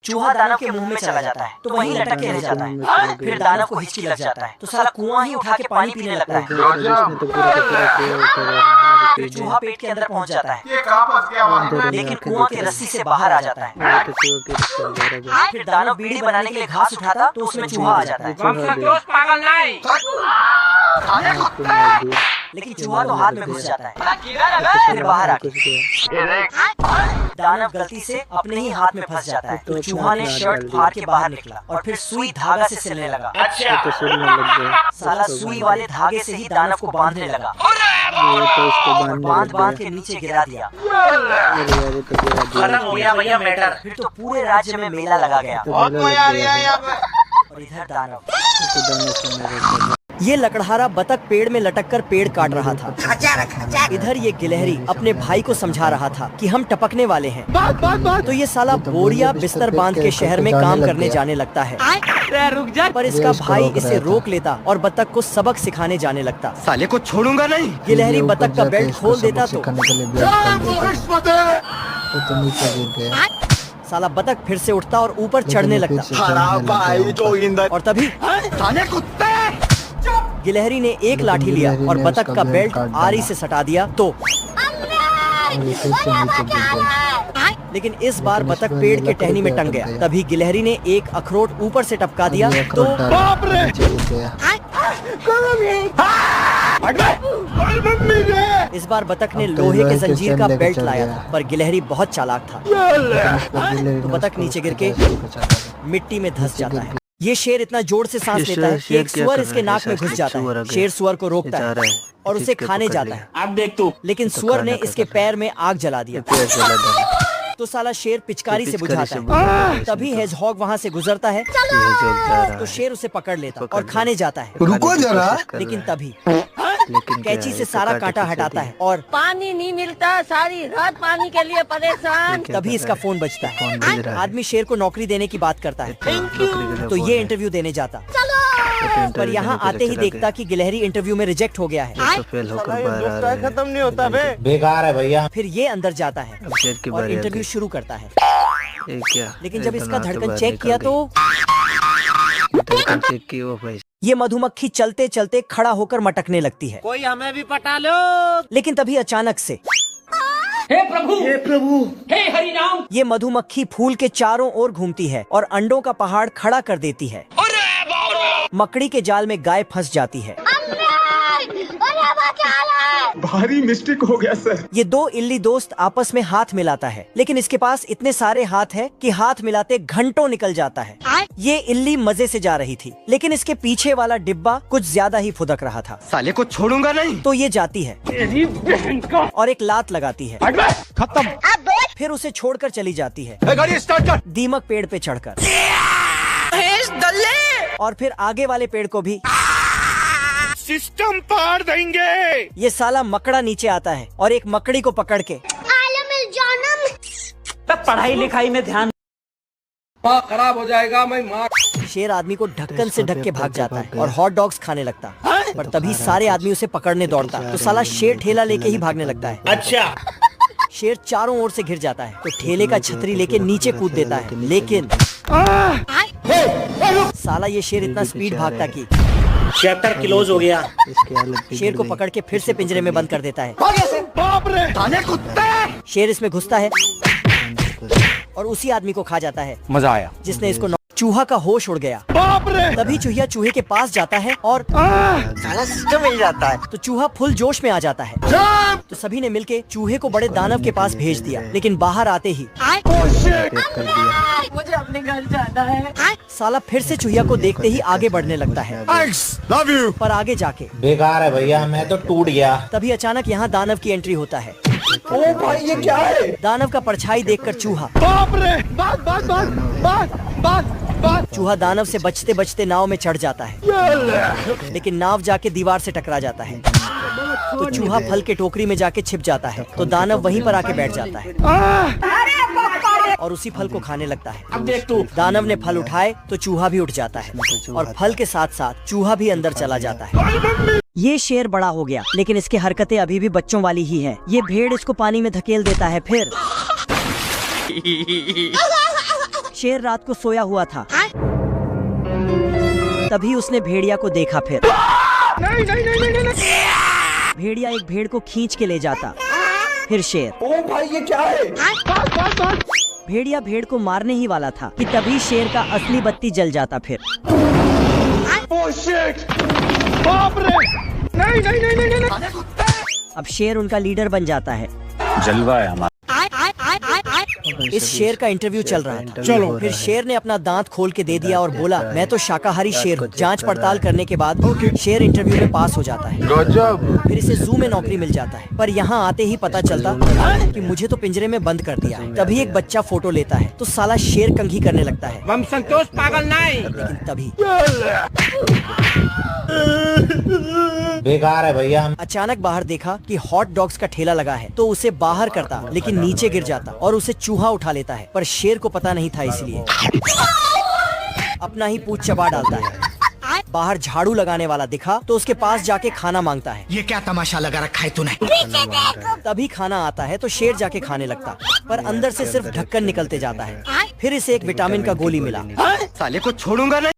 चूहा दानव के मुंह में चला जाता है तो वहीं लटक के रह जाता है। फिर दानव को हिचकी लग जाता है तो साला कुआं ही उठा के पानी पीने लगता है। फिर चूहा पेट के अंदर पहुंच जाता है लेकिन कुआं की रस्सी से बाहर आ जाता है। फिर दानव बीड़ी बनाने के लिए घास उठाता तो उसमें चूहा आ जाता है। लेकिन चूहा तो हाथ में घुस जाता है। फिर बाहर आके दानव गलती से अपने ही हाथ में फंस जाता है तो चूहा ने शर्ट फाड़ के बाहर निकला और फिर सुई धागा से सिलने लगा। साला सुई वाले धागे से ही दानव को बांधने लगा और बांध के नीचे गिरा दिया। फिर तो पूरे राज्य में मेला लगा गया। और इधर दानव, ये लकड़हारा बतख पेड़ में लटककर पेड़ काट रहा था। इधर ये गिलहरी अपने भाई को समझा रहा था कि हम टपकने वाले हैं। तो ये साला बोरिया बिस्तर बांध के शहर में काम करने जाने लगता है। पर इसका भाई इसे रोक लेता और बतख को सबक सिखाने जाने लगता। साले को छोड़ूंगा नहीं। गिलहरी बतख का बेल्ट खोल देता तो साला बतख फिर से उठता और ऊपर चढ़ने लगता। और तभी गिलहरी ने एक लाठी लिया और बतख का बेल्ट आरी से सटा दिया तो लेकिन इस बार बतख पेड़ के टहनी में टंग गया। तभी गिलहरी ने एक अखरोट ऊपर से टपका दिया तो इस बार बतख ने लोहे के जंजीर का बेल्ट लाया था पर गिलहरी बहुत चालाक था तो बतख नीचे गिर के मिट्टी में धंस जाता है। ये शेर इतना जोर से सांस लेता है कि एक सुअर इसके नाक में घुस जाता है। शेर सुअर को रोकता है और उसे खाने जाता है। अब देख तू। लेकिन सुअर ने इसके पैर में आग जला दिया तो साला शेर पिचकारी से बुझाता है। तभी हेजहॉग वहाँ से गुजरता है तो शेर उसे पकड़ लेता और खाने जाता है। रुको जरा। लेकिन तभी कैंची से सारा कांटा हटाता है और पानी नहीं मिलता, सारी रात पानी के लिए परेशान। तभी इसका फोन बजता है। आदमी शेर को नौकरी देने की बात करता है तो ये इंटरव्यू देने जाता पर यहाँ आते ही देखता कि गिलहरी इंटरव्यू में रिजेक्ट हो गया है। खत्म नहीं होता बे। बेकार है भैया। फिर ये अंदर जाता है और इंटरव्यू शुरू करता है। लेकिन जब इसका धड़कन चेक किया तो ये मधुमक्खी चलते चलते खड़ा होकर मटकने लगती है। कोई हमें भी पटा लो। लेकिन तभी अचानक से हे प्रभु, हे प्रभु, हे हरि नाम। ये मधुमक्खी फूल के चारों ओर घूमती है और अंडों का पहाड़ खड़ा कर देती है। मकड़ी के जाल में गाय फंस जाती है। भारी मिस्टेक हो गया सर। ये दो इल्ली दोस्त आपस में हाथ मिलाता है लेकिन इसके पास इतने सारे हाथ है कि हाथ मिलाते घंटों निकल जाता है। ये इल्ली मजे से जा रही थी लेकिन इसके पीछे वाला डिब्बा कुछ ज्यादा ही फुदक रहा था। साले को छोड़ूंगा नहीं। तो ये जाती है और एक लात लगाती है। खत्म। फिर उसे छोड़कर चली जाती है। गाड़ी स्टार्ट कर। दीमक पेड़ पे चढ़कर और फिर आगे वाले पेड़ को भी सिस्टम पार देंगे। ये साला मकड़ा नीचे आता है और एक मकड़ी को पकड़ के पढ़ाई लिखाई में ध्यान खराब हो जाएगा। मैं मार। शेर आदमी को ढक्कन से ढक के भाग जाता है और हॉट डॉग्स खाने लगता है पर तभी सारे आदमी उसे पकड़ने दौड़ता तो साला शेर ठेला लेके ही भागने लगता है। अच्छा। शेर चारों ओर से घिर जाता है तो ठेले का छतरी लेके नीचे कूद देता है लेकिन साला ये शेर इतना स्पीड भागता कि 76 किलोज हो गया। शेर को पकड़ के फिर से पिंजरे में बंद कर देता है। बाप रे। शेर इसमें घुसता है और उसी आदमी को खा जाता है। मजा आया जिसने इसको चूहा का होश उड़ गया। बाप रे। तभी चूहिया चूहे के पास जाता है और साला सिस्टम मिल जाता है तो चूहा फुल जोश में आ जाता है। तो सभी ने मिलके चूहे को बड़े दानव के पास भेज दिया लेकिन बाहर आते ही मुझे अपने घर जाना है। साला फिर से चूहिया को देखते ही आगे बढ़ने लगता है। Love you. पर आगे जाके बेकार है भैया, मैं तो टूट गया। तभी अचानक यहाँ दानव की एंट्री होता है। ओ भाई ये क्या है? दानव का परछाई देखकर चूहा बाप रे। बात बात बात बात बात बात। चूहा दानव से बचते बचते नाव में चढ़ जाता है लेकिन नाव जाके दीवार से टकरा जाता है तो चूहा फल के टोकरी में जाके छिप जाता है तो दानव वहीं पर आके बैठ जाता है और उसी फल को खाने लगता है। अब देख तू। दानव ने फल उठाए तो चूहा भी उठ जाता है और फल के साथ साथ चूहा भी अंदर चला जाता है। ये शेर बड़ा हो गया लेकिन इसकी हरकतें अभी भी बच्चों वाली ही हैं। ये भेड़ इसको पानी में धकेल देता है। फिर शेर रात को सोया हुआ था, तभी उसने भेड़िया को देखा। फिर नहीं नहीं नहीं नहीं नहीं भेड़िया एक भेड़ को खींच के ले जाता। फिर शेर, ओ भाई ये क्या है? बस बस बस। भेड़िया भेड़ को मारने ही वाला था कि तभी शेर का असली बत्ती जल जाता। फिर ओह शिट, बाप रे, नहीं नहीं नहीं नहीं नहीं। अब शेर उनका लीडर बन जाता है। जलवा है हमारा। इस शेर का इंटरव्यू चल रहा था। चलो, फिर शेर ने अपना दांत खोल के दे दिया और बोला, मैं तो शाकाहारी शेर हूँ। जांच पड़ताल करने के बाद शेर इंटरव्यू में पास हो जाता है। फिर इसे जू में नौकरी मिल जाता है। पर यहाँ आते ही पता चलता कि मुझे तो पिंजरे में बंद कर दिया है। तभी एक बच्चा फोटो लेता है तो साला शेर कंघी करने लगता है। हम संतोष पागल नहीं। लेकिन तभी बेकार है भैया। अचानक बाहर देखा कि हॉट डॉग्स का ठेला लगा है, तो उसे बाहर करता लेकिन नीचे गिर जाता और उसे चूहा उठा लेता है। पर शेर को पता नहीं था, इसलिए अपना ही पूंछ चबा डालता है। बाहर झाड़ू लगाने वाला दिखा तो उसके पास जाके खाना मांगता है। ये क्या तमाशा लगा रखा है तूने? तभी खाना आता है तो शेर जाके खाने लगता, पर अंदर से सिर्फ ढक्कन निकलते जाता है। फिर इसे एक विटामिन का गोली मिला। साले को छोड़ूंगा नहीं।